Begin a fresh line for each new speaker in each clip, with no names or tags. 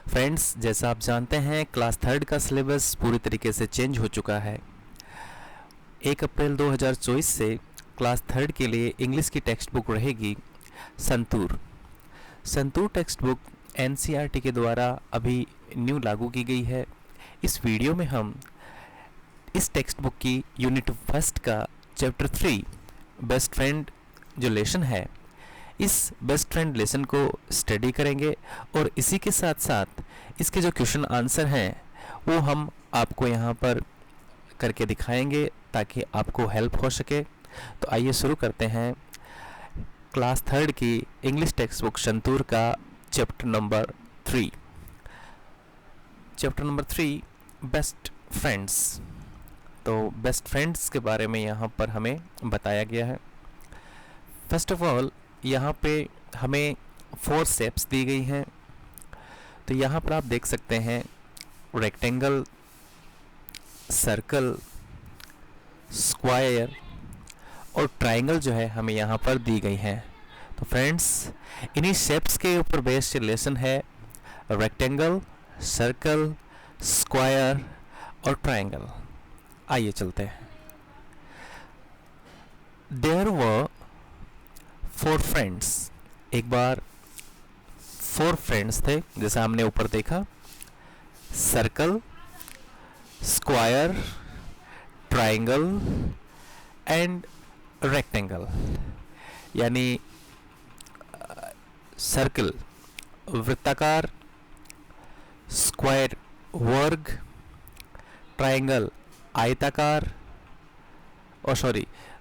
Friends, जैसा आप जानते हैं क्लास थर्ड का सिलेबस पूरी तरीके से चेंज हो चुका है। 1 अप्रैल 2024 से क्लास थर्ड के लिए इंग्लिश की टेक्स्ट बुक रहेगी santoor. Santoor text book NCERT के द्वारा अभी न्यू लागू की गई है। इस वीडियो में हम इस टेक्स्ट बुक की यूनिट फर्स्ट का चैप्टर 3 बेस्ट फ्रेंड जो लेसन है, इस बेस्ट फ्रेंड लेसन को स्टडी करेंगे और इसी के साथ साथ इसके जो क्वेश्चन आंसर हैं वो हम आपको यहाँ पर करके दिखाएंगे ताकि आपको हेल्प हो सके। तो आइए शुरू करते हैं क्लास थर्ड की इंग्लिश टेक्स्ट बुक संतूर का chapter number 3। Chapter number 3 best friends. तो बेस्ट फ्रेंड्स के बारे में यहाँ पर हमें बताया गया है। फर्स्ट ऑफ ऑल यहाँ पे हमें 4 स्टेप्स दी गई हैं। तो यहाँ पर आप देख सकते हैं रेक्टेंगल, सर्कल, स्क्वायर और ट्रायंगल जो है हमें यहाँ पर दी गई हैं। तो फ्रेंड्स, इन्हीं स्टेप्स के ऊपर बेस्ड लेसन है रेक्टेंगल, सर्कल, स्क्वायर और ट्रायंगल। आइए चलते हैं। There were 4 friends. एक बार 4 फ्रेंड्स थे, जैसा हमने ऊपर देखा, circle, square, triangle and rectangle. यानी सर्कल वृत्ताकार, स्क्वायर वर्ग, ट्रायंगल आयताकार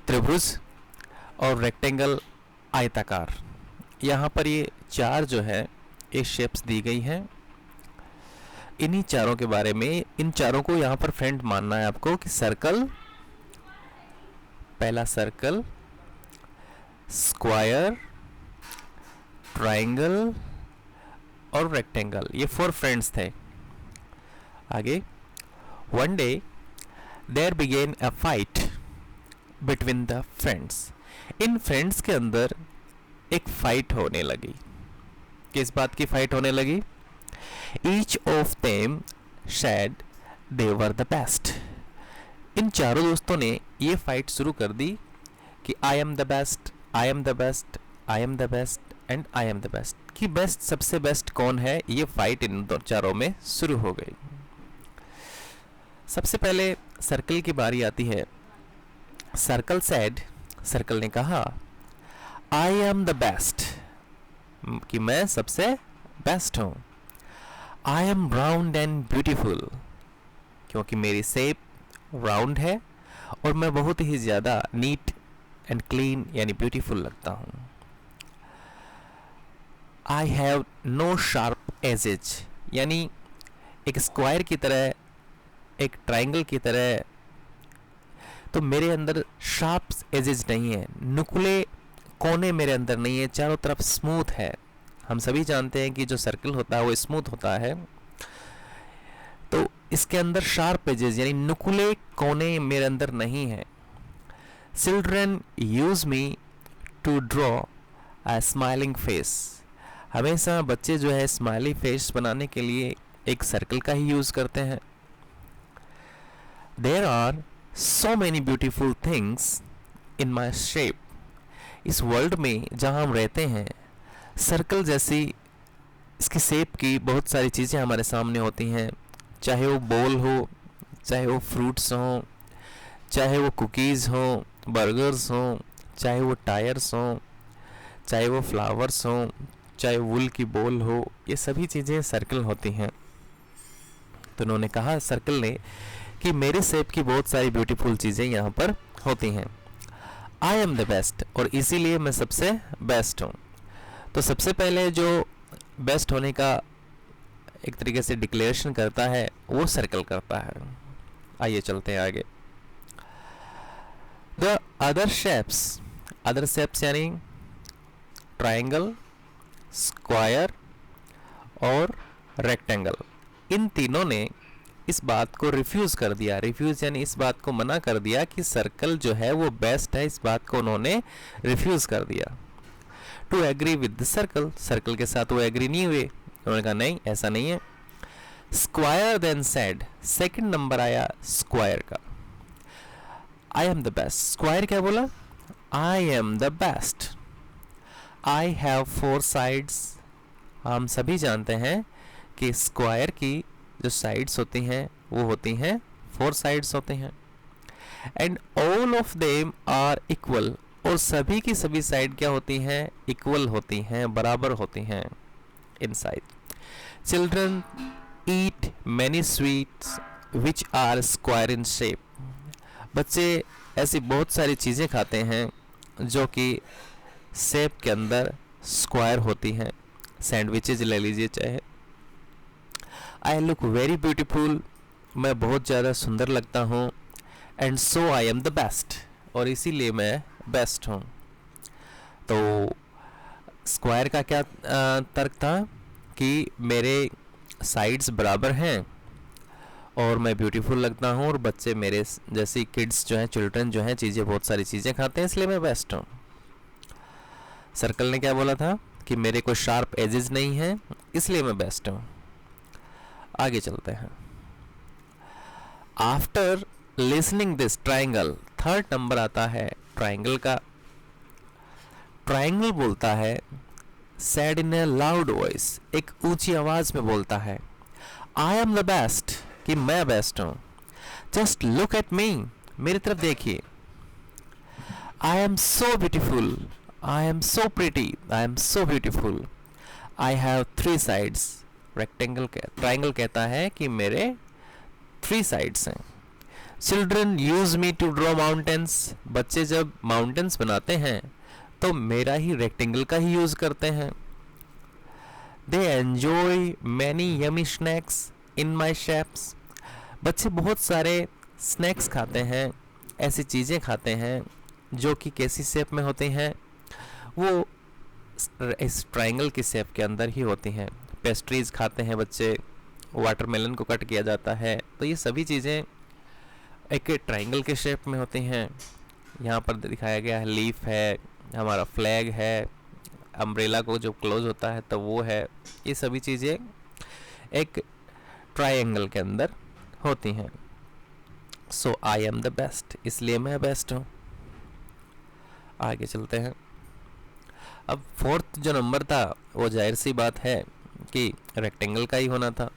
त्रिभुज और रेक्टेंगल आयताकार। यहाँ पर ये 4 जो है ये शेप्स दी गई हैं। इन्हीं चारों के बारे में, इन चारों को यहाँ पर फ्रेंड मानना है आपको कि सर्कल, पहला सर्कल, स्क्वायर, ट्रायंगल और रेक्टेंगल, ये 4 फ्रेंड्स थे। आगे, one day there began a fight between the friends. इन फ्रेंड्स के अंदर एक फाइट होने लगी। किस बात की फाइट होने लगी? Each of them said they were the best. इन चारों दोस्तों ने ये फाइट शुरू कर दी कि I am the best, I am the best, I am the best and I am the best. कि बेस्ट, सबसे बेस्ट कौन है, ये फाइट इन चारों में शुरू हो गई। सबसे पहले सर्कल की बारी आती है। सर्कल सेड, सर्कल ने कहा, आई एम द बेस्ट, कि मैं सबसे बेस्ट हूं। I am round and beautiful, क्योंकि मेरी शेप राउंड है और मैं बहुत ही ज़्यादा नीट एंड क्लीन यानी ब्यूटीफुल लगता हूं। I have no sharp edges, यानी एक स्क्वायर की तरह, एक ट्रायंगल की तरह तो मेरे अंदर शार्प एजेस नहीं है, नुकीले कोने मेरे अंदर नहीं है, चारों तरफ स्मूथ है। हम सभी जानते हैं कि जो सर्कल होता है वो स्मूथ होता है, तो इसके अंदर शार्प एजेस यानी नुकीले कोने मेरे अंदर नहीं है। Children use me to draw a smiling face. हमेशा बच्चे जो है स्माइली फेस बनाने के लिए एक सर्कल का ही यूज करते हैं। There are so many beautiful things in my shape। इस वर्ल्ड में जहाँ हम रहते हैं, सर्कल जैसी इसकी शेप की बहुत सारी चीज़ें हमारे सामने होती हैं, चाहे वो बॉल हो, चाहे वो फ्रूट्स हों, चाहे वो कुकीज़ हों, बर्गर्स हों, चाहे वो टायर्स हों, चाहे वो फ्लावर्स हों, चाहे वुल की बॉल हो, ये सभी चीज़ें सर्कल होती हैं। तो उन्होंने कहा, सर्कल ने, कि मेरे शेप की बहुत सारी ब्यूटीफुल चीज़ें यहाँ पर होती हैं। आई एम द बेस्ट, और इसीलिए मैं सबसे बेस्ट हूँ। तो सबसे पहले जो बेस्ट होने का एक तरीके से डिक्लेरेशन करता है वो सर्कल करता है। आइए चलते हैं आगे। द अदर शेप्स यानी ट्रायंगल, स्क्वायर और रेक्टेंगल, इन तीनों ने इस बात को रिफ्यूज़ कर दिया। रिफ्यूज़ यानी इस बात को मना कर दिया कि सर्कल जो है वो बेस्ट है, इस बात को उन्होंने रिफ्यूज़ कर दिया। To agree with the circle, circle के साथ वो एग्री नहीं हुए। उन्होंने कहा नहीं, ऐसा नहीं है। Square then said, second number आया स्क्वायर का। I am the best, square क्या बोला? I am the best. I have 4 sides, हम सभी जानते हैं कि स्क्वायर की जो साइड्स होती हैं वो होती हैं 4 साइड्स होती हैं। And all of them are equal, और सभी की सभी साइड क्या होती हैं? इक्वल होती हैं, बराबर होती हैं in side. Children eat many sweets which are square in shape, बच्चे ऐसी बहुत सारी चीज़ें खाते हैं जो कि शेप के अंदर स्क्वायर होती हैं। सैंडविचेज ले लीजिए चाहे। आई लुक वेरी ब्यूटीफुल, मैं बहुत ज़्यादा सुंदर लगता हूँ। And so I am the best, और इसीलिए मैं बेस्ट हूँ। तो स्क्वायर का क्या तर्क था कि मेरे साइड्स बराबर हैं और मैं ब्यूटीफुल लगता हूँ, और बच्चे मेरे जैसी किड्स जो हैं, चिल्ड्रन जो हैं, चीज़ें बहुत सारी चीज़ें खाते हैं, इसलिए मैं बेस्ट हूँ। सर्कल ने क्या बोला था कि मेरे को शार्प एजेस नहीं हैं, इसलिए मैं बेस्ट हूँ। आगे चलते हैं। After listening this triangle, third number आता है ट्राइंगल का। ट्राइंगल बोलता है said in a loud voice, एक ऊंची आवाज में बोलता है, I am the best, कि मैं बेस्ट हूँ। Just look at me, मेरी तरफ देखिए। I am so beautiful, I am so pretty, I am so beautiful, I have 3 sides, triangle कहता है कि मेरे 3 sides हैं। Children use me to draw mountains, बच्चे जब माउंटेन्स बनाते हैं तो मेरा ही रेक्टेंगल का ही यूज़ करते हैं। They enjoy many yummy snacks in my shapes, बच्चे बहुत सारे स्नैक्स खाते हैं, ऐसी चीज़ें खाते हैं जो कि कैसी शेप में होती हैं? वो इस ट्राइंगल की शेप के अंदर ही होती हैं। पेस्ट्रीज खाते हैं बच्चे, वाटरमेलन को कट किया जाता है, तो ये सभी चीज़ें एक ट्राइंगल के शेप में होती हैं। यहाँ पर दिखाया गया है लीफ है, हमारा फ्लैग है, अम्ब्रेला को जो क्लोज होता है तो वो है, ये सभी चीज़ें एक ट्रायंगल के अंदर होती हैं। सो आई एम द बेस्ट, इसलिए मैं बेस्ट हूँ। आगे चलते हैं। अब फोर्थ जो नंबर था वो जाहिर सी बात है कि रेक्टेंगल का ही होना था।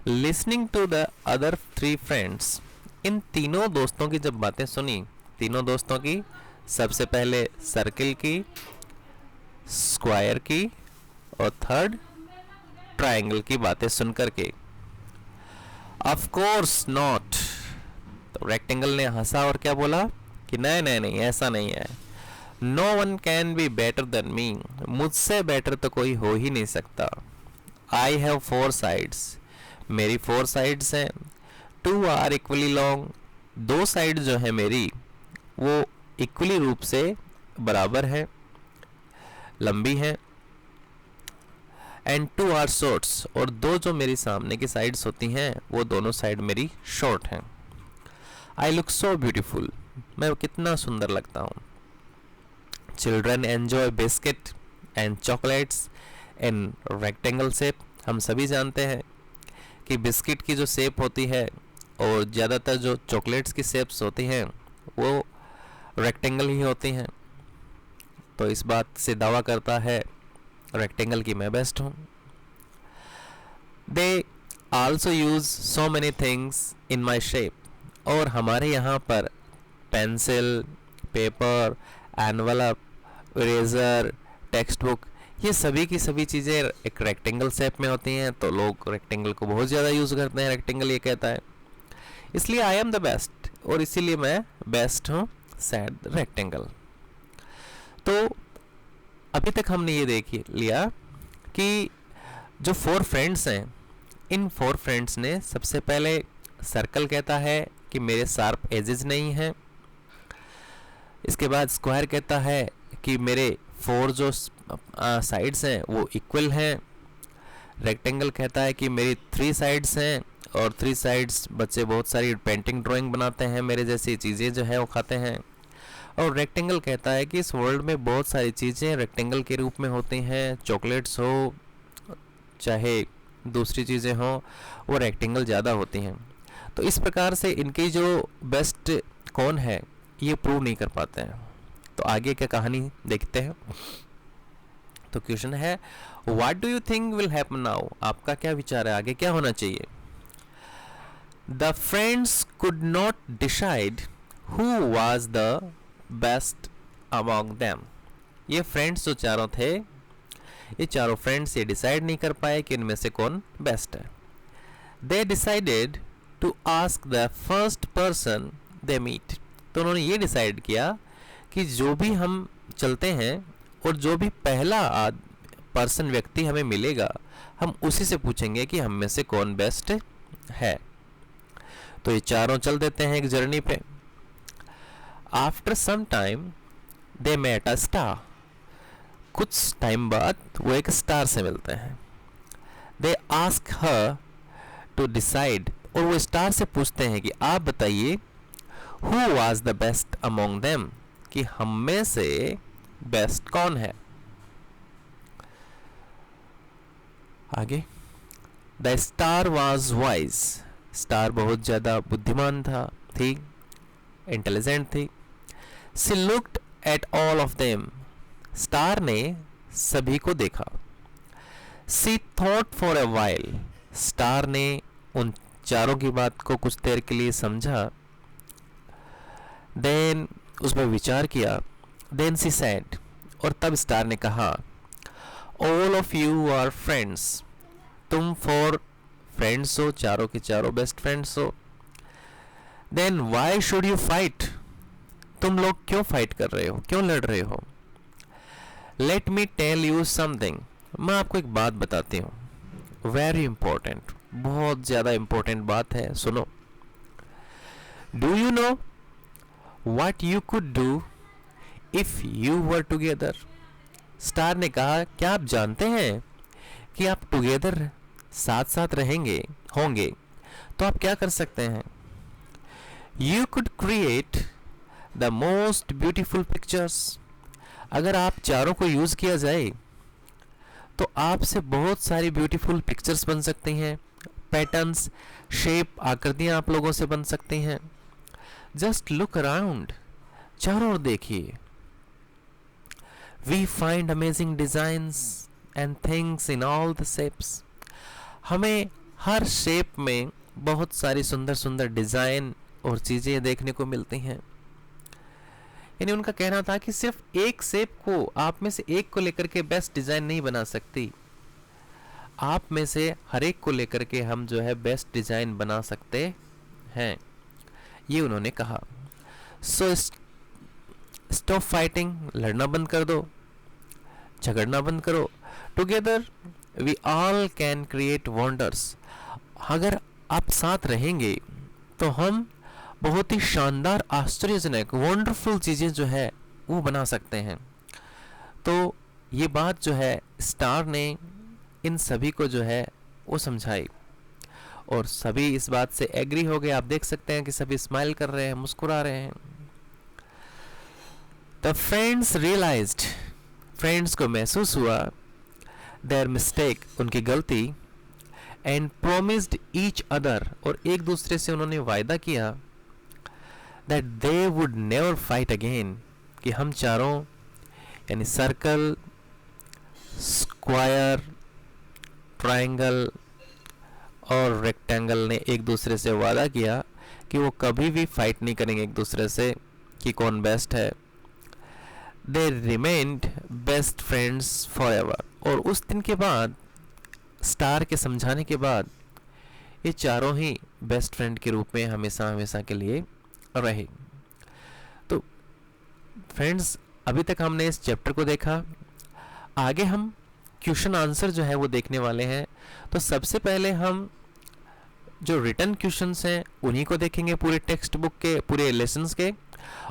Listening to the other 3 friends, इन तीनों दोस्तों की जब बातें सुनी, तीनों दोस्तों की, सबसे पहले सर्किल की, स्क्वायर की और थर्ड ट्रायंगल की बातें सुनकर के, ऑफ कोर्स नॉट, तो रेक्टेंगल ने हंसा और क्या बोला कि नहीं नहीं नहीं, ऐसा नहीं है। No one can be better than me, मुझसे बेटर तो कोई हो ही नहीं सकता। आई हैव 4 साइड्स, मेरी 4 साइड्स हैं। 2 आर इक्वली लॉन्ग, 2 साइड जो है मेरी वो इक्वली रूप से बराबर है, लंबी है। एंड 2 आर शॉर्ट्स, और 2 जो मेरी सामने की साइड्स होती हैं वो दोनों साइड मेरी शॉर्ट हैं। आई लुक सो ब्यूटीफुल, मैं कितना सुंदर लगता हूँ। Children enjoy biscuit and chocolates in rectangle shape, हम सभी जानते हैं कि बिस्किट की जो शेप होती है और ज़्यादातर जो चॉकलेट्स की शेप्स होती हैं वो रेक्टेंगल ही होती हैं। तो इस बात से दावा करता है रेक्टेंगल की मैं बेस्ट हूँ। They also use so many things in my shape, और हमारे यहाँ पर pencil, paper, envelope, eraser, text book, ये सभी की सभी चीज़ें एक रेक्टेंगल शेप में होती हैं, तो लोग रेक्टेंगल को बहुत ज़्यादा यूज़ करते हैं। रेक्टेंगल ये कहता है, इसलिए आई एम द बेस्ट, और इसीलिए मैं बेस्ट हूँ, सैड रेक्टेंगल। तो अभी तक हमने ये देख लिया कि जो 4 फ्रेंड्स हैं, इन 4 फ्रेंड्स ने सबसे पहले सर्कल कहता है कि मेरे शार्प एजेस नहीं हैं। इसके बाद स्क्वायर कहता है कि मेरे 4 जो साइड्स हैं वो इक्वल हैं। रेक्टेंगल कहता है कि मेरी 3 साइड्स हैं, और 3 साइड्स बच्चे बहुत सारी पेंटिंग ड्राइंग बनाते हैं, मेरे जैसी चीज़ें जो है वो खाते हैं। और रेक्टेंगल कहता है कि इस वर्ल्ड में बहुत सारी चीज़ें रेक्टेंगल के रूप में होती हैं, चॉकलेट्स हो, चाहे दूसरी चीज़ें हों वो रेक्टेंगल ज़्यादा होती हैं। तो इस प्रकार से इनकी जो बेस्ट कौन है ये प्रूव नहीं कर पाते हैं। तो आगे क्या कहानी देखते हैं। तो क्वेश्चन है what do you think will happen now, आपका क्या विचार है, आगे क्या होना चाहिए। The friends could not decide who was the best among them. ये फ्रेंड्स जो चारों थे, ये चारों फ्रेंड्स ये डिसाइड नहीं कर पाए कि इनमें से कौन बेस्ट है। They decided to ask the first person they meet. तो उन्होंने ये डिसाइड किया कि जो भी हम चलते हैं और जो भी पहला पर्सन व्यक्ति हमें मिलेगा हम उसी से पूछेंगे कि हम में से कौन बेस्ट है। तो ये चारों चल देते हैं एक जर्नी पे। After some time they met a star. कुछ टाइम बाद वो एक स्टार से मिलते हैं। They ask her to decide, और वो स्टार से पूछते हैं कि आप बताइए who was the best among them, कि हम में से बेस्ट कौन है। आगे the star was wise. Star बहुत ज़्यादा बुद्धिमान थी, इंटेलिजेंट थी। She looked at all of them. Star ने सभी को देखा। She thought for a while. Star ने उन चारों की बात को कुछ देर के लिए समझा। देन उस पर विचार किया। देन शी सेड, और तब स्टार ने कहा all of you are friends. तुम फोर फ्रेंड्स हो, चारों के चारों बेस्ट फ्रेंड्स हो। Then why should you fight. तुम लोग क्यों फाइट कर रहे हो, क्यों लड़ रहे हो। Let me tell you something. मैं आपको एक बात बताती हूँ, वेरी इंपॉर्टेंट, बहुत ज़्यादा इंपॉर्टेंट बात है, सुनो। Do you know what you could do if you were together। Star ने कहा क्या आप जानते हैं कि आप टुगेदर साथ साथ रहेंगे होंगे तो आप क्या कर सकते हैं। You could create the most beautiful pictures। अगर आप चारों को यूज़ किया जाए तो आपसे बहुत सारी ब्यूटीफुल पिक्चर्स बन सकती हैं, पैटर्न्स, शेप, आकृतियाँ आप लोगों से बन सकती हैं। जस्ट लुक अराउंड, चारों ओर देखिए। We find amazing designs and things in all the shapes. हमें हर शेप में बहुत सारी सुंदर सुंदर डिज़ाइन और चीज़ें देखने को मिलती हैं। यानी उनका कहना था कि सिर्फ एक शेप को, आप में से एक को लेकर के बेस्ट डिज़ाइन नहीं बना सकती, आप में से हर एक को लेकर के हम जो है बेस्ट डिज़ाइन बना सकते हैं, ये उन्होंने कहा। सो स्टॉप फाइटिंग, लड़ना बंद कर दो, झगड़ना बंद करो। Together we all can create wonders. अगर आप साथ रहेंगे तो हम बहुत ही शानदार, आश्चर्यजनक, वंडरफुल चीज़ें जो है वो बना सकते हैं। तो ये बात जो है स्टार ने इन सभी को जो है वो समझाई और सभी इस बात से एग्री हो गए। आप देख सकते हैं कि सभी स्माइल कर रहे हैं, मुस्कुरा रहे हैं। द फ्रेंड्स रियलाइज्ड, फ्रेंड्स को महसूस हुआ देयर मिस्टेक, उनकी गलती, एंड प्रोमिस्ड ईच अदर, और एक दूसरे से उन्होंने वायदा किया that they would never fight again, कि हम चारों यानी सर्कल, स्क्वायर, ट्रायंगल और रेक्टेंगल ने एक दूसरे से वादा किया कि वो कभी भी फाइट नहीं करेंगे एक दूसरे से कि कौन बेस्ट है। दे रिमेन्ड बेस्ट फ्रेंड्स फॉरएवर, और उस दिन के बाद स्टार के समझाने के बाद ये चारों ही बेस्ट फ्रेंड के रूप में हमेशा हमेशा के लिए रहे। तो फ्रेंड्स अभी तक हमने इस चैप्टर को देखा, आगे हम क्वेश्चन आंसर जो है वो देखने वाले हैं। तो सबसे पहले हम जो रिटन क्वेश्चंस हैं उन्हीं को देखेंगे, पूरे टेक्स्ट बुक के, पूरे लेसन्स के,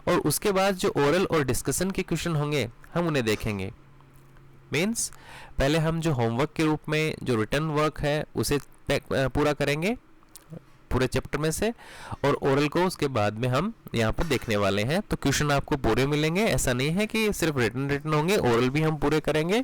और उसके बाद जो ओरल और डिस्कशन के क्वेश्चन होंगे हम उन्हें देखेंगे। मीन्स पहले हम जो होमवर्क के रूप में जो रिटन वर्क है उसे पूरा करेंगे पूरे चैप्टर में से, और ओरल को उसके बाद में हम यहाँ पर देखने वाले हैं। तो क्वेश्चन आपको पूरे मिलेंगे, ऐसा नहीं है कि सिर्फ रिटन होंगे, ओरल भी हम पूरे करेंगे।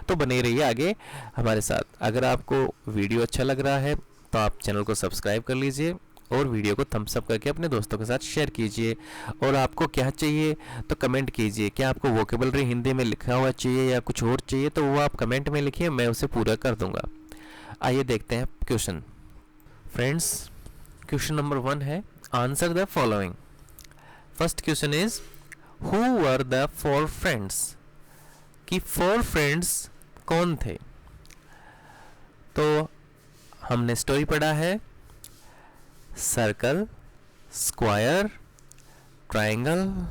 तो बने रहिए आगे हमारे साथ। अगर आपको वीडियो अच्छा लग रहा है तो आप चैनल को सब्सक्राइब कर लीजिए और वीडियो को थम्स अप करके अपने दोस्तों के साथ शेयर कीजिए। और आपको क्या चाहिए तो कमेंट कीजिए, क्या आपको वोकेबलरी हिंदी में लिखा हुआ चाहिए या कुछ और चाहिए, तो वो आप कमेंट में लिखिए, मैं उसे पूरा कर दूंगा। आइए देखते हैं क्वेश्चन। फ्रेंड्स, क्वेश्चन नंबर 1 है, answer the following. First question is, who were the 4 friends, कि 4 फ्रेंड्स कौन थे। तो हमने स्टोरी पढ़ा है, circle, square, triangle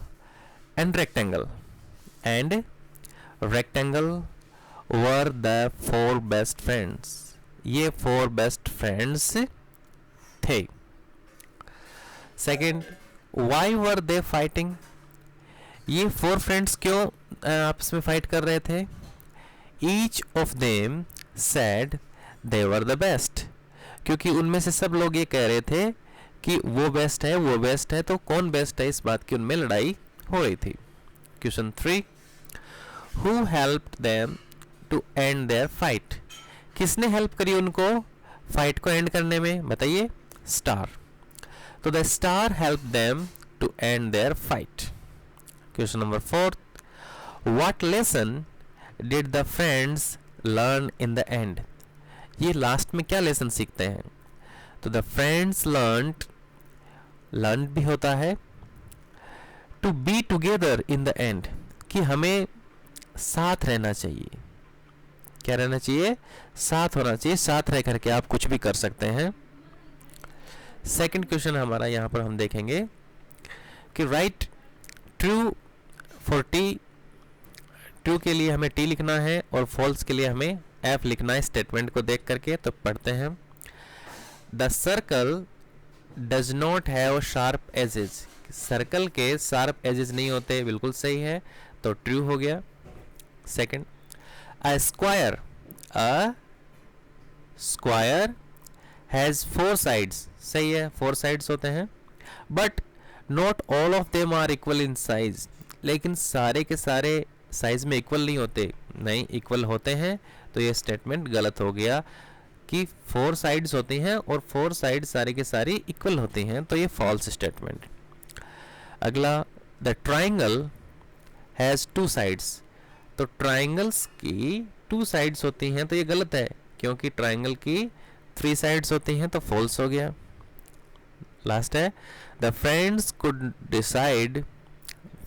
and rectangle, and rectangle were the 4 best friends. ये 4 बेस्ट फ्रेंड्स थे। Second, why were they fighting, ये 4 फ्रेंड्स क्यों आपस में फाइट कर रहे थे। Each of them said they were the best, क्योंकि उनमें से सब लोग ये कह रहे थे कि वो बेस्ट है, वो बेस्ट है, तो कौन बेस्ट है इस बात की उनमें लड़ाई हो रही थी। Question 3, who helped them to end their fight, किसने हेल्प करी उनको फाइट को एंड करने में, बताइए। स्टार। तो the star help them to end their fight. Question number 4, what lesson did the friends learn in the end, ये last में क्या लेसन सीखते हैं। तो द फ्रेंड्स लर्न भी होता है, to be together in the end, कि हमें साथ रहना चाहिए। क्या रहना चाहिए, साथ होना चाहिए, साथ रह करके आप कुछ भी कर सकते हैं। सेकंड क्वेश्चन हमारा यहाँ पर हम देखेंगे कि right true for T, true के लिए हमें टी लिखना है और फॉल्स के लिए हमें एफ लिखना है स्टेटमेंट को देख करके। तो पढ़ते हैं, the circle does not have sharp edges, circle के शार्प एजेस नहीं होते, बिल्कुल सही है, तो ट्रू हो गया। Second, a square has 4 sides, सही है, 4 साइड्स होते हैं, but not all of them are equal in size, लेकिन सारे के सारे साइज में इक्वल नहीं होते, नहीं इक्वल होते हैं, तो ये स्टेटमेंट गलत हो गया कि 4 साइड्स होती हैं और 4 साइड सारी के सारी इक्वल होती हैं, तो ये फॉल्स स्टेटमेंट। अगला, द ट्राइंगल हैज़ 2 साइड्स, तो ट्राइंगल्स की 2 साइड्स होती हैं, तो ये गलत है क्योंकि ट्राइंगल की 3 साइड्स होती हैं, तो फॉल्स हो गया। लास्ट है, the friends could decide,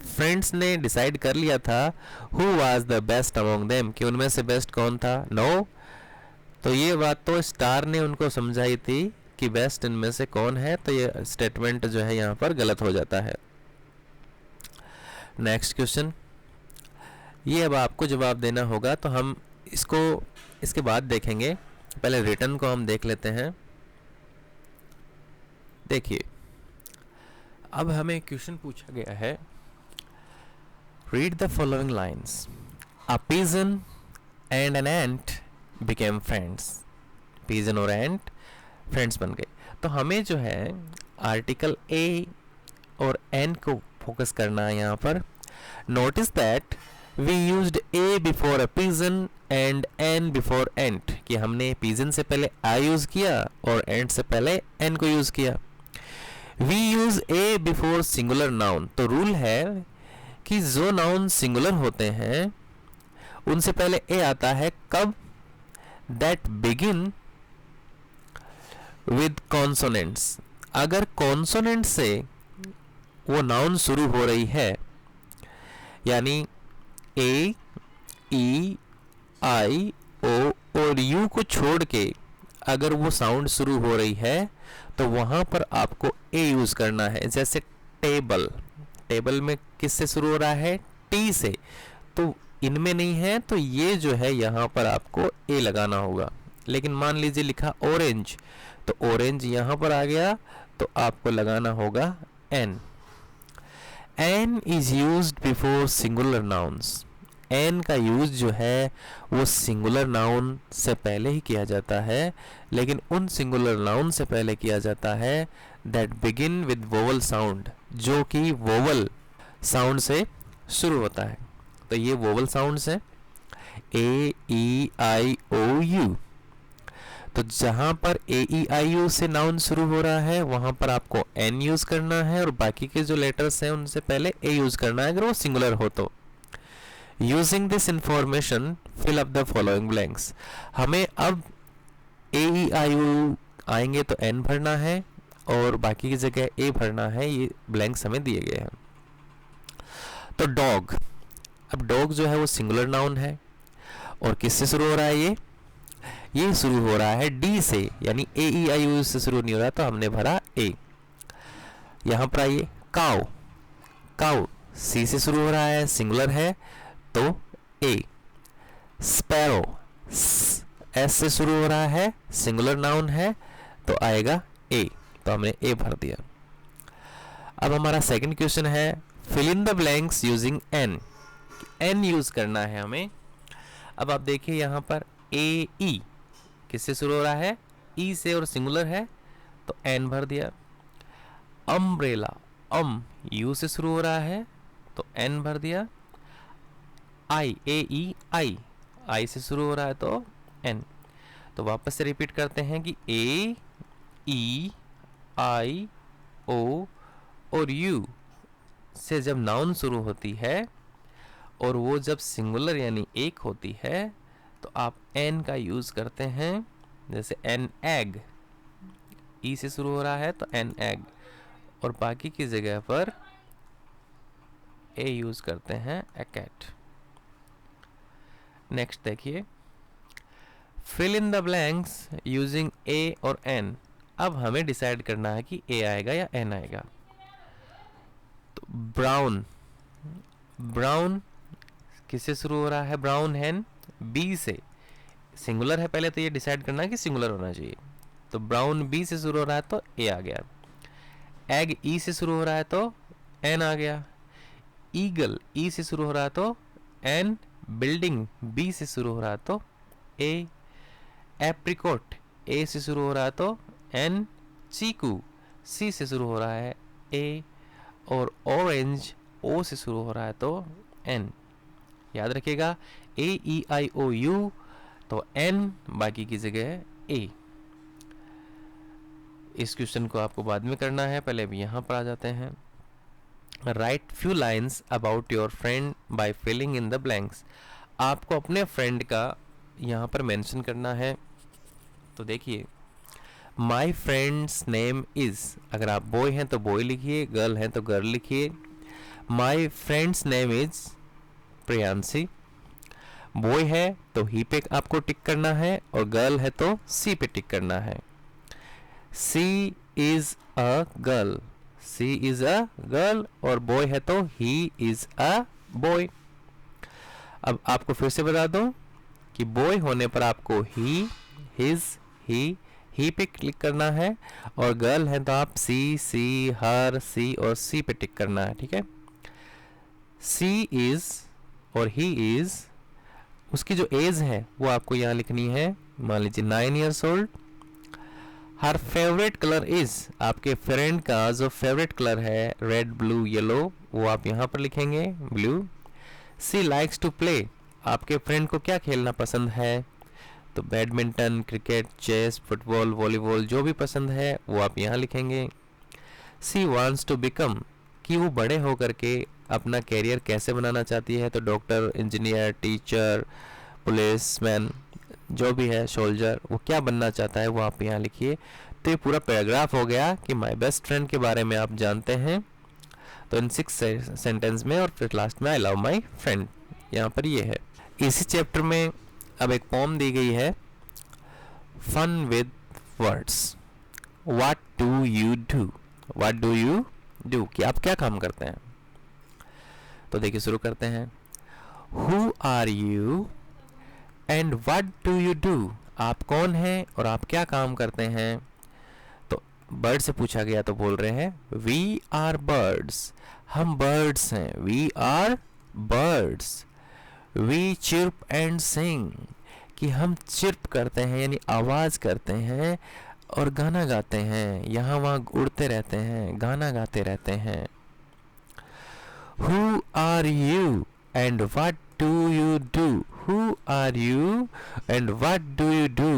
friends ने डिसाइड कर लिया था, who was the best among them, कि उनमें से बेस्ट कौन था। नो, तो ये बात तो स्टार ने उनको समझाई थी कि बेस्ट इनमें से कौन है, तो ये स्टेटमेंट जो है यहाँ पर गलत हो जाता है। नेक्स्ट क्वेश्चन, ये अब आपको जवाब देना होगा, तो हम इसको इसके बाद देखेंगे, पहले रिटर्न को हम देख लेते हैं। देखिए, अब हमें क्वेश्चन पूछा गया है, read the following lines. A pigeon and an ant became friends. pigeon और ant फ्रेंड्स बन गए। तो हमें जो है आर्टिकल ए और एन को फोकस करना है यहाँ पर। Notice that we used a before a pigeon and an before ant, कि हमने पिजन से पहले आई यूज़ किया और एंट से पहले एन को यूज़ किया। We use a before singular noun, तो रूल है कि जो नाउन सिंगुलर होते हैं उनसे पहले ए आता है, कब, दैट बिगिन विद कॉन्सोनेंट्स, अगर कॉन्सोनेंट से वो नाउन शुरू हो रही है, यानी ए, ई, आई, ओ और यू को छोड़ के अगर वो साउंड शुरू हो रही है तो वहां पर आपको ए यूज करना है। जैसे टेबल, टेबल में किससे शुरू हो रहा है, टी से, तो इनमें नहीं है, तो ये जो है यहाँ पर आपको ए लगाना होगा। लेकिन मान लीजिए लिखा ऑरेंज, तो ऑरेंज यहाँ पर आ गया, तो आपको लगाना होगा an. An is used before singular nouns, an का यूज़ जो है वो सिंगुलर नाउन से पहले ही किया जाता है, लेकिन उन सिंगुलर नाउन से पहले किया जाता है that begin with vowel sound, जो कि वोवल साउंड से शुरू होता है। तो ये वोवल साउंड्स हैं, ए ई आई ओ यू। तो जहाँ पर ए ई आई यू से नाउन शुरू हो रहा है वहाँ पर आपको एन यूज़ करना है, और बाकी के जो लेटर्स हैं उनसे पहले ए यूज़ करना है अगर वो सिंगुलर हो तो। Using this information fill up the following blanks. हमें अब ए ई आई यू आएंगे तो एन भरना है और बाकी की जगह ए भरना है। ये ब्लैंक्स हमें दिए गए हैं। तो डॉग, अब डॉग जो है वो सिंगुलर नाउन है और किससे शुरू हो रहा है? ये शुरू हो रहा है डी से, यानी ए ई आई यू से शुरू नहीं हो रहा, तो हमने भरा ए। यहाँ पर आइए, काउ, काउ सी से शुरू हो रहा है, सिंगुलर है तो ए। स्पैरो एस से शुरू हो रहा है, सिंगुलर नाउन है तो आएगा ए, तो हमने ए भर दिया। अब हमारा सेकंड क्वेश्चन है fill in the blanks using an. An use करना है हमें। अब आप देखिए यहाँ पर ए ई किससे शुरू हो रहा है? ई से, और सिंगुलर है तो एन भर दिया। अम्ब्रेला, अम यू से शुरू हो रहा है तो एन भर दिया। आई, ए ई आई, आई से शुरू हो रहा है तो एन। तो वापस से रिपीट करते हैं कि ए ई आई ओ और यू से जब नाउन शुरू होती है और वो जब सिंगुलर यानी एक होती है तो आप एन का यूज़ करते हैं। जैसे एन एग, ई से शुरू हो रहा है तो एन एग, और बाकी की जगह पर ए यूज़ करते हैं ए कैट। नेक्स्ट देखिए, fill in the blanks using a और एन। अब हमें डिसाइड करना है कि ए आएगा या एन आएगा। तो ब्राउन, ब्राउन किससे शुरू हो रहा है? ब्राउन हैन, बी से, सिंगुलर है पहले तो ये डिसाइड करना है कि सिंगुलर होना चाहिए। तो ब्राउन बी से शुरू हो रहा है तो ए आ गया। एग ई से शुरू हो रहा है तो एन आ गया। ईगल ई से शुरू हो रहा है तो एन। बिल्डिंग बी से शुरू हो रहा है तो ए। एप्रिकॉट ए से शुरू हो रहा है तो एन। चीकू सी से शुरू हो रहा है ए, और ऑरेंज ओ से शुरू हो रहा है तो एन। याद रखिएगा ए ई आई ओ यू तो एन, बाकी की जगह ए। इस क्वेश्चन को आपको बाद में करना है, पहले अभी यहाँ पर आ जाते हैं। Write few lines about your friend by filling in the blanks. आपको अपने फ्रेंड का यहाँ पर मेंशन करना है। तो देखिए, माई फ्रेंड्स नेम इज़, अगर आप बॉय हैं तो बॉय लिखिए, गर्ल हैं तो गर्ल लिखिए। My friends name is Priyanshi. Boy है तो ही पे आपको टिक करना है, और गर्ल है तो सी पे टिक करना है। She is a girl, she is a girl, और बॉय है तो ही इज़ अ बॉय। अब आपको फिर से बता दूं कि बॉय होने पर आपको ही, हिज, ही पे क्लिक करना है, और गर्ल है तो आप सी, हर, सी और सी पे टिक करना है। ठीक है, सी इज और ही इज, उसकी जो एज है वो आपको यहाँ लिखनी है। मान लीजिए 9 years old। Her favourite colour is, आपके फ्रेंड का जो फेवरेट कलर है रेड, ब्लू, येलो, वो आप यहाँ पर लिखेंगे blue. She likes to play, आपके फ्रेंड को क्या खेलना पसंद है? तो badminton, cricket, chess, football, volleyball, जो भी पसंद है वो आप यहाँ लिखेंगे। सी वांट्स टू बिकम, कि वो बड़े होकर के अपना कैरियर कैसे बनाना चाहती है? तो डॉक्टर, इंजीनियर, टीचर, पुलिसमैन, जो भी है, सोल्जर, वो क्या बनना चाहता है वो आप यहाँ लिखिए। तो ये पूरा पैराग्राफ हो गया कि माय बेस्ट फ्रेंड के बारे में आप जानते हैं। तो इन 6 सेंटेंस में, और फिर लास्ट में आई लव माई फ्रेंड, यहाँ पर ये है। इसी चैप्टर में अब एक पोम दी गई है, fun with words. What do you do, what do you do, कि आप क्या काम करते हैं? तो देखिए शुरू करते हैं। Who are you and what do you do, आप कौन हैं और आप क्या काम करते हैं? तो बर्ड से पूछा गया तो बोल रहे हैं वी आर बर्ड्स, हम बर्ड्स हैं, we are birds. We chirp and sing, कि हम चिर्प करते हैं यानी आवाज़ करते हैं और गाना गाते हैं, यहाँ वहाँ उड़ते रहते हैं, गाना गाते रहते हैं। Who are you and what do you do? Who are you and what do you do?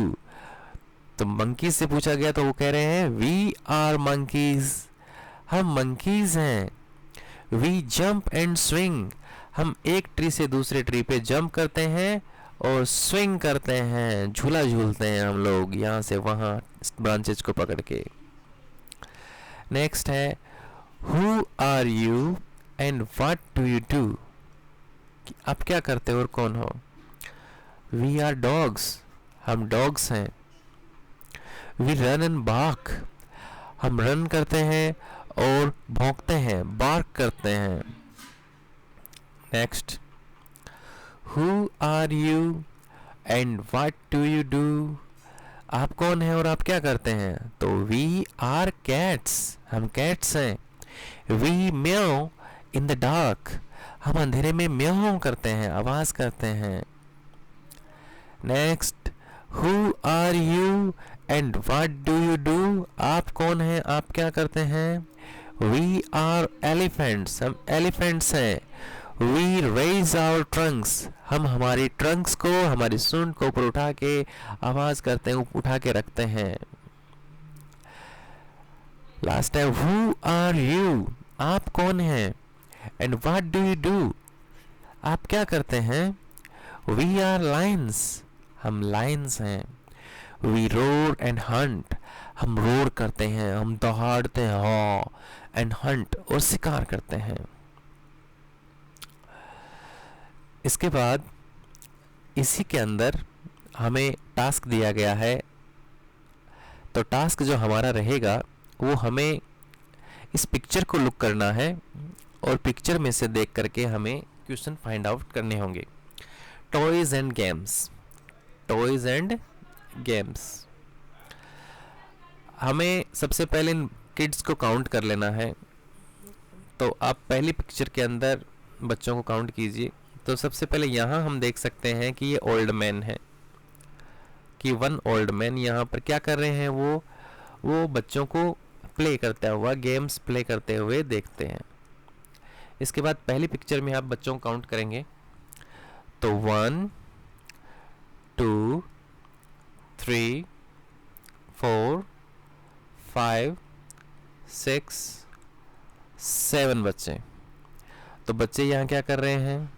तो मंकीज से पूछा गया तो वो कह रहे हैं वी आर मंकीज, हम मंकीज हैं। वी जंप एंड स्विंग, हम एक ट्री से दूसरे ट्री पे जंप करते हैं और स्विंग करते हैं, झूला झूलते हैं हम लोग यहाँ से वहाँ ब्रांचेज को पकड़ के। नेक्स्ट है who are you and what do you do, आप क्या करते हो और कौन हो। वी आर डॉग्स, हम डॉग्स हैं। वी रन एंड बार्क, हम रन करते हैं और भौंकते हैं, बार्क करते हैं। Next who are you and what do you do, आप कौन हैं और आप क्या करते हैं। तो वी आर कैट्स, हम कैट्स हैं। We meow in the dark, हम अंधेरे में म्याऊ करते हैं, आवाज करते हैं। Next who are you and what do you do, आप कौन हैं, आप क्या करते हैं। वी आर एलिफेंट्स, हम एलिफेंट्स हैं। वी रेज आवर ट्रंक्स, हम हमारी ट्रंक्स को, हमारी सूंड को ऊपर उठा के आवाज करते हैं, उठा के रखते हैं। लास्ट है हु आर यू, आप कौन हैं and what do you do, आप क्या करते हैं। वी आर लायंस, हम लायंस हैं। वी रोर एंड हंट, हम रोर करते हैं, हम दहाड़ते हैं, हॉ एंड हंट, और शिकार करते हैं। इसके बाद इसी के अंदर हमें टास्क दिया गया है, तो टास्क जो हमारा रहेगा वो हमें इस पिक्चर को लुक करना है और पिक्चर में से देख करके हमें क्वेश्चन फाइंड आउट करने होंगे। Toys and games, toys and games, हमें सबसे पहले इन किड्स को काउंट कर लेना है। तो आप पहली पिक्चर के अंदर बच्चों को काउंट कीजिए। तो सबसे पहले यहाँ हम देख सकते हैं कि ये ओल्ड मैन है, कि वन ओल्ड मैन यहाँ पर क्या कर रहे हैं, वो बच्चों को प्ले करता हुआ, गेम्स प्ले करते हुए देखते हैं। इसके बाद पहली पिक्चर में आप बच्चों को काउंट करेंगे तो 1 2 3 4 5 6 7 बच्चे। तो बच्चे यहाँ क्या कर रहे हैं,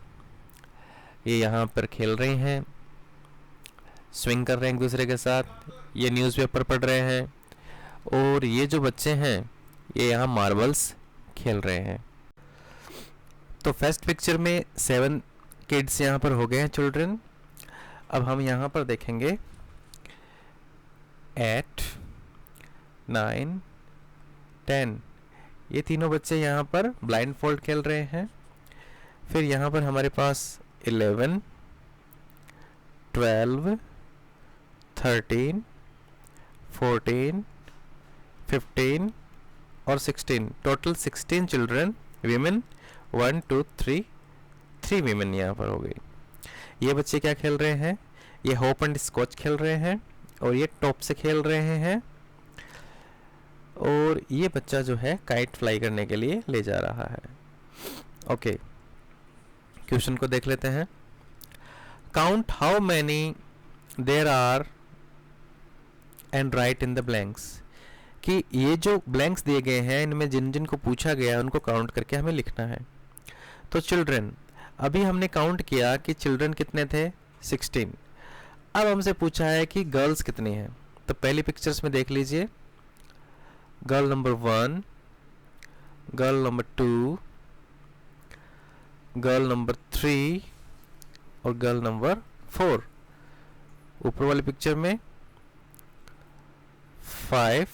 ये यहाँ पर खेल रहे हैं, स्विंग कर रहे हैं एक दूसरे के साथ, ये न्यूज़पेपर पढ़ रहे हैं, और ये जो बच्चे हैं ये यहाँ मार्बल्स खेल रहे हैं। तो फर्स्ट पिक्चर में 7 किड्स यहाँ पर हो गए हैं, चिल्ड्रन। अब हम यहाँ पर देखेंगे 8 9 10, ये तीनों बच्चे यहाँ पर ब्लाइंड फोल्ड खेल रहे हैं। फिर यहाँ पर हमारे पास 11 12 13 14 15 और 16, टोटल 16 चिल्ड्रन, वीमेन 1 2 3 वीमेन यहाँ पर हो गई। ये बच्चे क्या खेल रहे हैं, ये होप एंड स्कॉच खेल रहे हैं, और ये टॉप से खेल रहे हैं, और ये बच्चा जो है काइट फ्लाई करने के लिए ले जा रहा है। ओके, क्वेश्चन को देख लेते हैं। Count how many there are and write in the blanks, कि ये जो ब्लैंक्स दिए गए हैं इनमें जिन जिन को पूछा गया है उनको काउंट करके हमें लिखना है। तो चिल्ड्रन, अभी हमने काउंट किया कि चिल्ड्रन कितने थे, 16। अब हमसे पूछा है कि गर्ल्स कितनी हैं। तो पहली पिक्चर्स में देख लीजिए, girl number 1, girl number 2, girl number 3 और गर्ल नंबर 4। ऊपर वाली पिक्चर में 5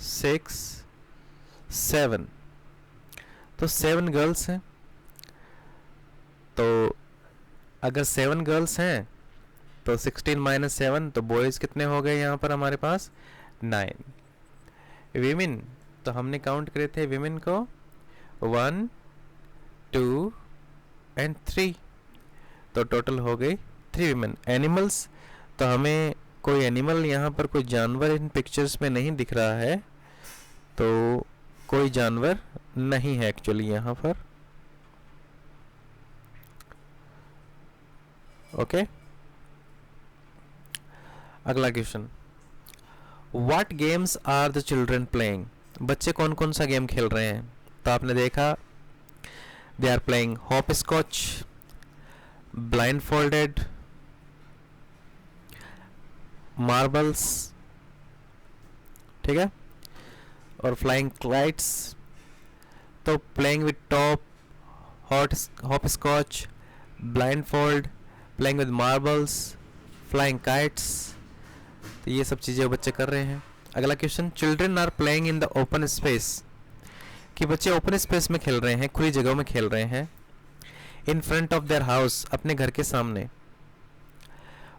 6 7, तो 7 गर्ल्स हैं। तो अगर 7 गर्ल्स हैं तो 16 माइनस 7, तो बॉयज़ कितने हो गए यहाँ पर हमारे पास, 9। विमेन, तो हमने काउंट करे थे विमेन को 1 2 एंड 3, तो टोटल हो गई 3 वीमेन। एनिमल्स, तो हमें कोई एनिमल यहाँ पर, कोई जानवर इन पिक्चर्स में नहीं दिख रहा है, तो कोई जानवर नहीं है एक्चुअली यहाँ पर। ओके, अगला question, what games are the children playing? बच्चे कौन कौन सा गेम खेल रहे हैं? तो आपने देखा, they are playing hopscotch, blindfolded, marbles, ठीक है, और फ्लाइंग क्लाइट्स। तो playing with top, hopscotch, blindfold, playing with marbles, flying kites, तो ये सब चीज़ें बच्चे कर रहे हैं। अगला question, children are playing in the open space, कि बच्चे ओपन स्पेस में खेल रहे हैं, खुली जगहों में खेल रहे हैं। In front of their house, अपने घर के सामने।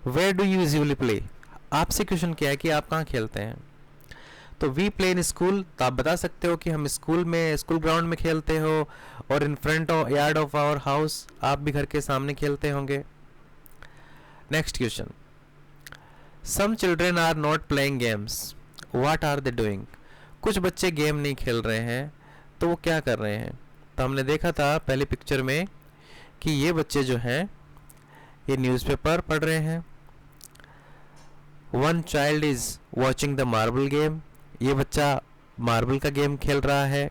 Where do you usually play? आपसे क्वेश्चन किया है कि आप कहाँ खेलते हैं। तो वी प्ले इन स्कूल, तो आप बता सकते हो कि हम स्कूल में, स्कूल ग्राउंड में खेलते हो, और in front of yard of our house, आप भी घर के सामने खेलते होंगे। Next question, some children are not playing games, what are they doing? कुछ बच्चे गेम नहीं खेल रहे हैं, तो वो क्या कर रहे हैं? तो हमने देखा था पहले पिक्चर में कि ये बच्चे जो हैं ये न्यूज़पेपर पढ़ रहे हैं। One child is watching the marble game, ये बच्चा मार्बल का गेम खेल रहा है।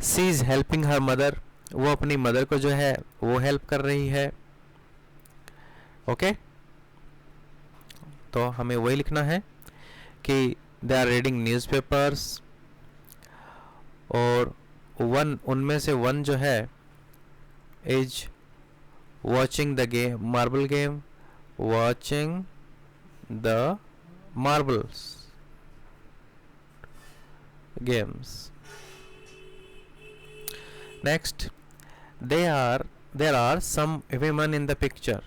सी इज हेल्पिंग हर मदर, वो अपनी मदर को जो है वो हेल्प कर रही है। ओके, तो हमें वही लिखना है कि दे आर रीडिंग न्यूज़पेपर्स, और वन, उनमें से वन जो है is watching the game, marble game, watching the marbles games. Next, there are some women in the picture.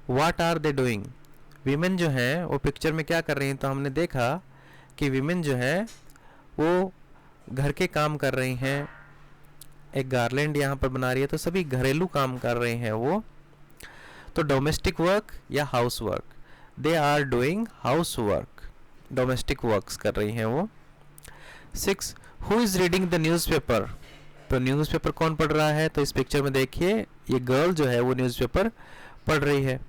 What are they doing? Women जो हैं वो पिक्चर में क्या कर रही हैं? तो हमने देखा कि women जो है वो घर के काम कर रही हैं। एक गार्लैंड यहाँ पर बना रही है, तो सभी घरेलू काम कर रहे हैं वो। तो डोमेस्टिक वर्क या house work, they are doing house work, domestic works कर रही हैं वो। 6, who is reading the newspaper? तो न्यूज़पेपर कौन पढ़ रहा है? तो इस पिक्चर में देखिए ये गर्ल जो है वो न्यूज़पेपर पढ़ रही है।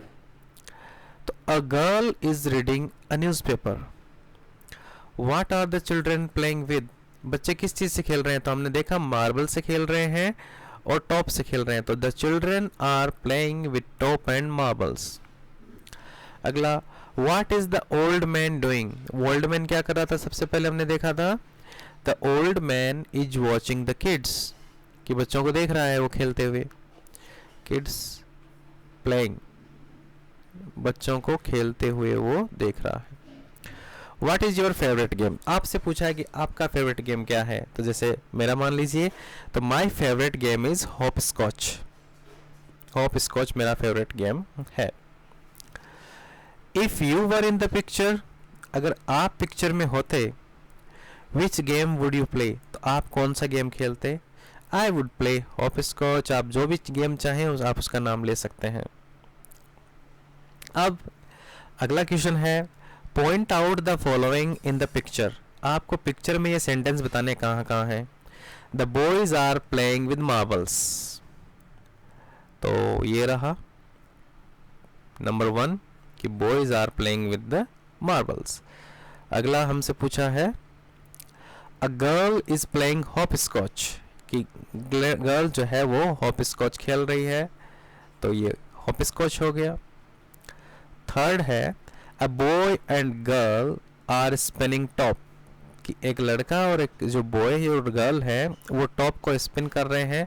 तो a girl is reading a newspaper. What are the children playing with? बच्चे किस चीज़ से खेल रहे हैं? तो हमने देखा मार्बल से खेल रहे हैं और टॉप से खेल रहे हैं। तो the children are playing with top and marbles. अगला, what is the old man doing? Old man क्या कर रहा था? सबसे पहले हमने देखा था the old man is watching the kids, कि बच्चों को देख रहा है वो खेलते हुए। किड्स प्लेइंग, बच्चों को खेलते हुए वो देख रहा है। What is your favourite game? आपसे पूछा है कि आपका फेवरेट गेम क्या है। तो जैसे मेरा मान लीजिए, तो my favourite game is hopscotch. Hopscotch मेरा फेवरेट गेम है। If you were in the picture, अगर आप पिक्चर में होते, which game would you play? तो आप कौन सा गेम खेलते? I would play hopscotch. आप जो भी गेम चाहें आप उसका नाम ले सकते हैं। अब अगला क्वेश्चन है, point out the following in the picture. आपको पिक्चर में ये सेंटेंस बताने कहाँ कहाँ हैं। The boys are playing with marbles, तो ये रहा नंबर 1 कि boys are playing with the marbles. अगला हमसे पूछा है, a girl is playing hopscotch, कि गर्ल जो है वो हॉप स्कॉच खेल रही है, तो ये हॉप स्कॉच हो गया। थर्ड है, a boy and girl are spinning top, कि एक लड़का और एक जो बॉय और गर्ल है वो टॉप को स्पिन कर रहे हैं,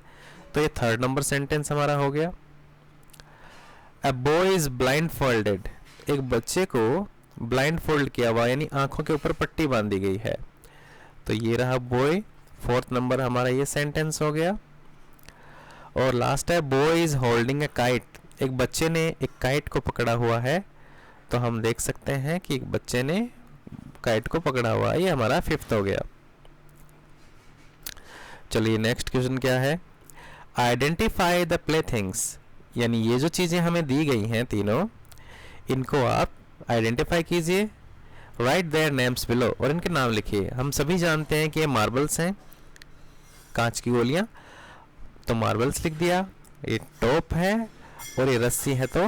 तो ये थर्ड नंबर सेंटेंस हमारा हो गया। A boy is blind folded, एक बच्चे को ब्लाइंड फोल्ड किया हुआ, यानी आंखों के ऊपर पट्टी बांधी गई है, तो ये रहा बॉय। फोर्थ नंबर हमारा ये सेंटेंस हो गया। और लास्ट है, boy is holding a kite, एक बच्चे ने एक काइट को पकड़ा हुआ है, तो हम देख सकते हैं कि एक बच्चे ने काइट को पकड़ा हुआ है। ये हमारा 5th हो गया। चलिए नेक्स्ट क्वेश्चन क्या है, आइडेंटिफाई द प्ले थिंग्स, यानी ये जो चीज़ें हमें दी गई हैं तीनों, इनको आप आइडेंटिफाई कीजिए। राइट देयर नेम्स बिलो, और इनके नाम लिखिए। हम सभी जानते हैं कि ये मार्बल्स हैं, कांच की गोलियां, तो मार्बल्स लिख दिया। ये टॉप है और ये रस्सी है तो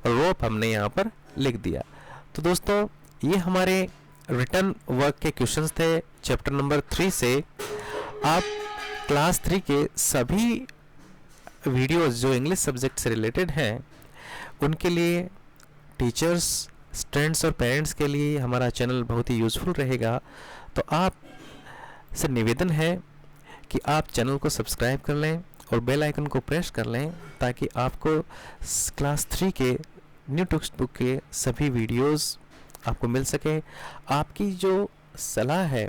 रोप हमने यहाँ पर लिख दिया। तो दोस्तों ये हमारे रिटर्न वर्क के क्वेश्चंस थे चैप्टर नंबर 3 से। आप क्लास 3 के सभी वीडियोस जो इंग्लिश सब्जेक्ट से रिलेटेड हैं उनके लिए टीचर्स, स्टूडेंट्स और पेरेंट्स के लिए हमारा चैनल बहुत ही यूज़फुल रहेगा। तो आप से निवेदन है कि आप चैनल को सब्सक्राइब कर लें और बेल आइकन को प्रेस कर लें ताकि आपको क्लास 3 के न्यू टेक्स्ट बुक के सभी वीडियोस आपको मिल सके। आपकी जो सलाह है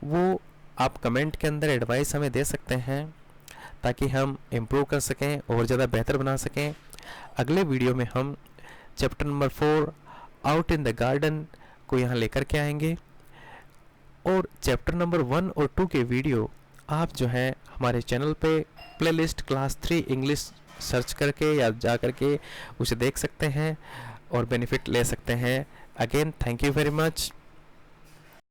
वो आप कमेंट के अंदर एडवाइस हमें दे सकते हैं ताकि हम इम्प्रूव कर सकें और ज़्यादा बेहतर बना सकें। अगले वीडियो में हम chapter number 4 out in the garden को यहाँ लेकर के आएंगे, और चैप्टर नंबर 1 और 2 के वीडियो आप जो है हमारे चैनल पे प्लेलिस्ट क्लास 3 इंग्लिश सर्च करके या जा करके उसे देख सकते हैं और बेनिफिट ले सकते हैं। Again thank you very much.